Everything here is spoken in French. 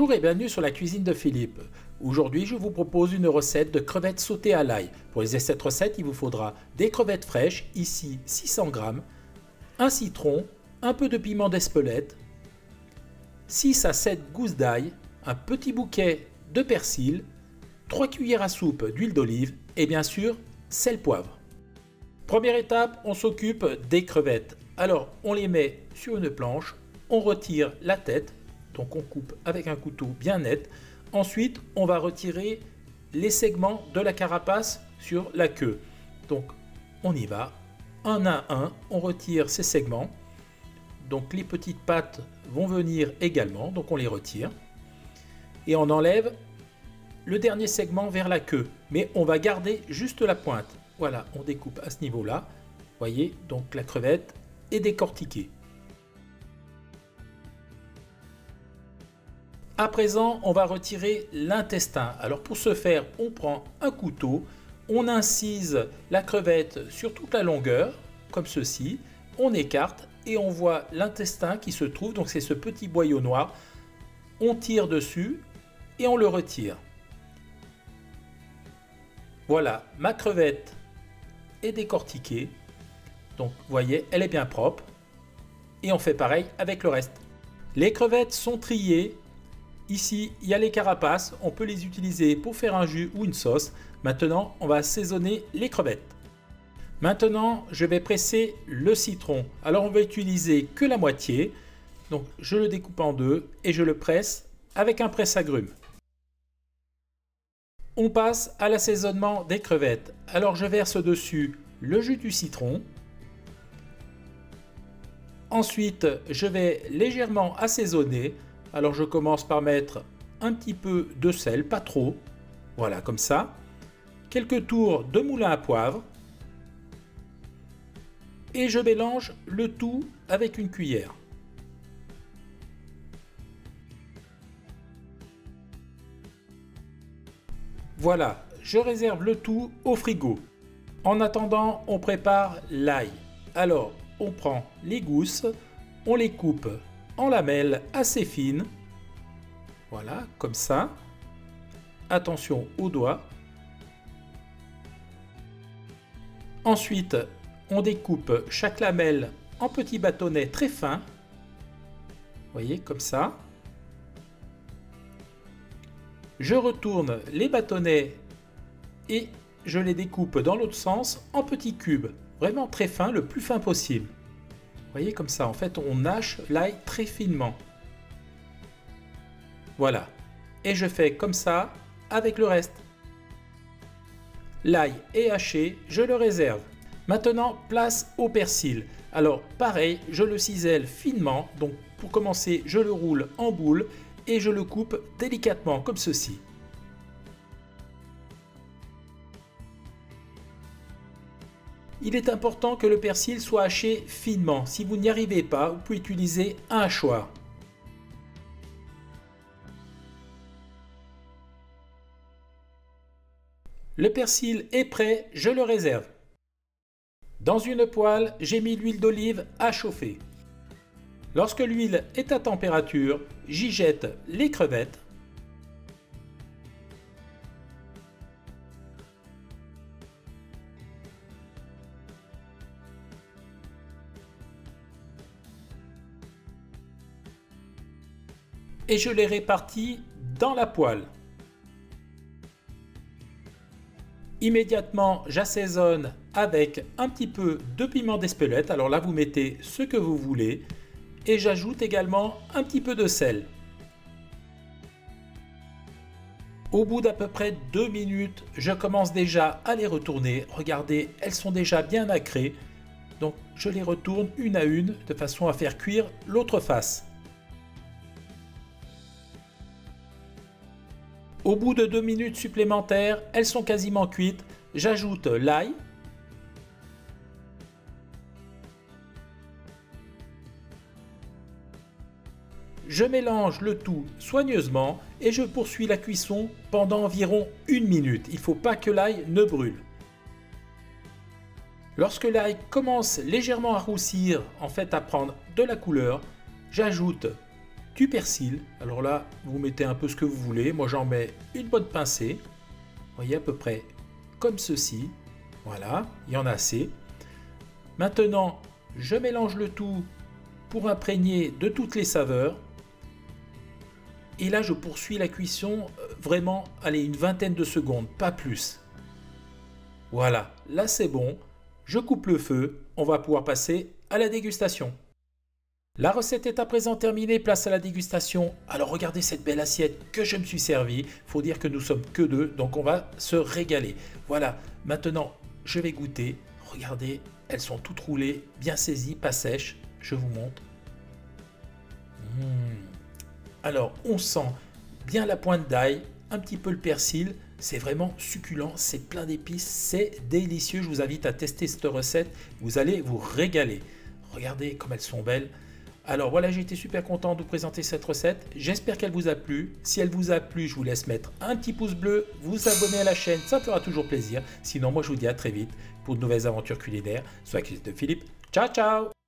Bonjour et bienvenue sur la cuisine de Philippe. Aujourd'hui, je vous propose une recette de crevettes sautées à l'ail. Pour réaliser cette recette, il vous faudra des crevettes fraîches, ici 600 g, un citron, un peu de piment d'Espelette, 6 à 7 gousses d'ail, un petit bouquet de persil, 3 cuillères à soupe d'huile d'olive et bien sûr, sel poivre. Première étape, on s'occupe des crevettes. Alors, on les met sur une planche, on retire la tête. Donc on coupe avec un couteau bien net. Ensuite, on va retirer les segments de la carapace sur la queue. Donc on y va, un à un, on retire ces segments. Donc les petites pattes vont venir également, donc on les retire. Et on enlève le dernier segment vers la queue. Mais on va garder juste la pointe. Voilà, on découpe à ce niveau-là. Voyez, donc la crevette est décortiquée. À présent, on va retirer l'intestin. Alors pour ce faire, on prend un couteau, on incise la crevette sur toute la longueur, comme ceci, on écarte et on voit l'intestin qui se trouve, donc c'est ce petit boyau noir. On tire dessus et on le retire. Voilà, ma crevette est décortiquée. Donc vous voyez, elle est bien propre. Et on fait pareil avec le reste. Les crevettes sont triées. Ici, il y a les carapaces, on peut les utiliser pour faire un jus ou une sauce. Maintenant, on va assaisonner les crevettes. Maintenant, je vais presser le citron. Alors, on va utiliser que la moitié. Donc, je le découpe en deux et je le presse avec un presse-agrumes. On passe à l'assaisonnement des crevettes. Alors, je verse dessus le jus du citron. Ensuite, je vais légèrement assaisonner. Alors je commence par mettre un petit peu de sel, pas trop, voilà comme ça, quelques tours de moulin à poivre et je mélange le tout avec une cuillère. Voilà, je réserve le tout au frigo. En attendant, on prépare l'ail. Alors, on prend les gousses, on les coupe en lamelles assez fines, voilà, comme ça. Attention aux doigts. Ensuite, on découpe chaque lamelle en petits bâtonnets très fins, voyez, comme ça. Je retourne les bâtonnets et je les découpe dans l'autre sens en petits cubes, vraiment très fins, le plus fin possible. Voyez, comme ça, en fait, on hache l'ail très finement. Voilà. Et je fais comme ça avec le reste. L'ail est haché, je le réserve. Maintenant, place au persil. Alors, pareil, je le cisèle finement. Donc, pour commencer, je le roule en boule et je le coupe délicatement, comme ceci. Il est important que le persil soit haché finement. Si vous n'y arrivez pas, vous pouvez utiliser un hachoir. Le persil est prêt, je le réserve. Dans une poêle, j'ai mis l'huile d'olive à chauffer. Lorsque l'huile est à température, j'y jette les crevettes. Et je les répartis dans la poêle. Immédiatement, j'assaisonne avec un petit peu de piment d'Espelette. Alors là, vous mettez ce que vous voulez. Et j'ajoute également un petit peu de sel. Au bout d'à peu près 2 minutes, je commence déjà à les retourner. Regardez, elles sont déjà bien nacrées. Donc, je les retourne une à une de façon à faire cuire l'autre face. Au bout de 2 minutes supplémentaires, elles sont quasiment cuites. J'ajoute l'ail. Je mélange le tout soigneusement et je poursuis la cuisson pendant environ 1 minute. Il ne faut pas que l'ail ne brûle. Lorsque l'ail commence légèrement à roussir, en fait à prendre de la couleur, j'ajoute du persil. Alors là, vous mettez un peu ce que vous voulez. Moi, j'en mets une bonne pincée. Vous voyez, à peu près comme ceci. Voilà, il y en a assez. Maintenant, je mélange le tout pour imprégner de toutes les saveurs. Et là, je poursuis la cuisson vraiment, allez, une vingtaine de secondes, pas plus. Voilà, là c'est bon. Je coupe le feu. On va pouvoir passer à la dégustation. La recette est à présent terminée, place à la dégustation. Alors regardez cette belle assiette que je me suis servi. Il faut dire que nous sommes que deux, donc on va se régaler. Voilà, maintenant je vais goûter. Regardez, elles sont toutes roulées, bien saisies, pas sèches. Je vous montre. Alors on sent bien la pointe d'ail, un petit peu le persil. C'est vraiment succulent, c'est plein d'épices, c'est délicieux. Je vous invite à tester cette recette, vous allez vous régaler. Regardez comme elles sont belles. Alors voilà, j'ai été super content de vous présenter cette recette. J'espère qu'elle vous a plu. Si elle vous a plu, je vous laisse mettre un petit pouce bleu, vous abonner à la chaîne, ça me fera toujours plaisir. Sinon, moi je vous dis à très vite pour de nouvelles aventures culinaires. Sois avec de Philippe. Ciao, ciao!